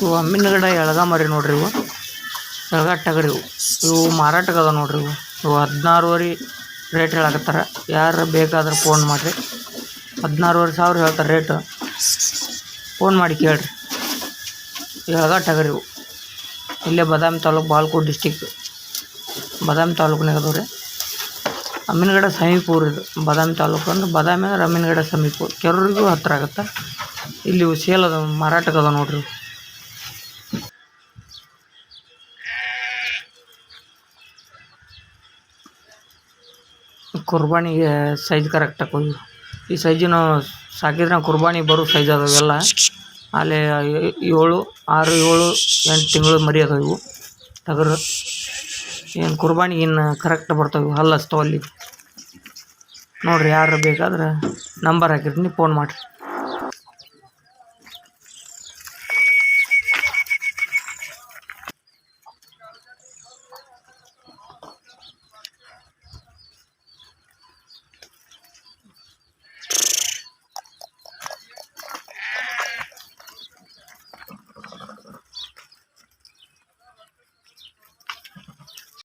ಇವು ಹಮ್ಮಿನ ಗಿಡ ಎಳ್ಗ ಮರಿ ನೋಡ್ರಿ. ಇವು ಎಳ್ಗ ಟಗರಿ. ಇವು ಮಾರಾಟಕ್ಕೆ ಅದಾವ ನೋಡ್ರಿ. ಇವು 16,500 ರೇಟ್ ಹೇಳಕತ್ತಾರ. ಯಾರು ಬೇಕಾದ್ರೆ ಫೋನ್ ಮಾಡಿರಿ. 16,500 ಹೇಳ್ತಾರೆ ರೇಟು. ಫೋನ್ ಮಾಡಿ ಕೇಳ್ರಿ. ಎಳ್ಗ ಟಗರಿ ಇವು. ಇಲ್ಲೇ ಬಾದಾಮಿ ತಾಲೂಕು, ಬಾಗಲಕೋಟೆ ಡಿಸ್ಟಿಕ್, ಬಾದಾಮಿ ತಾಲೂಕಿನಾಗ ಅದಾವ ರೀ. ಅಮ್ಮಿನಗಡ ಸಮೀಪ ಊರು ಇದು. ಬಾದಾಮಿ ತಾಲೂಕು ಅಂದ್ರೆ ಬಾದಾಮಿ ಅಂದ್ರೆ ಅಮ್ಮಿನಗಡ ಸಮೀಪ. ಕೆರೂರಿಗೂ ಹತ್ತಿರ ಆಗುತ್ತೆ. ಇಲ್ಲಿ ಇವು ಸೇಲ್ ಅದಾವ, ಮಾರಾಟಕ್ಕೆ ಅದಾವ ನೋಡ್ರಿ. ಕುರ್ಬಾನಿಗೆ ಸೈಜ್ ಕರೆಕ್ಟ್ ಹಾಕೋದು. ಈ ಸೈಜಿನ ಸಾಕಿದ್ರೆ ಕುರ್ಬಾನಿ ಬರೋ ಸೈಜ್ ಅದಾವ ಎಲ್ಲ. ಅಲ್ಲಿ 7, 6, 7, 8 ತಿಂಗಳು ಮರಿ ಅದಾವ ಇವು ಟಗರು. ಏನು ಕುರ್ಬಾನಿಗೆ ಇನ್ನು ಕರೆಕ್ಟ್ ಬರ್ತಾವೆ. ಹಲ್ಲು ಹಚ್ತಾವ ಅಲ್ಲಿ ನೋಡಿರಿ. ಯಾರು ಬೇಕಾದ್ರೆ ನಂಬರ್ ಹಾಕಿರ್ತೀನಿ, ಫೋನ್ ಮಾಡಿರಿ.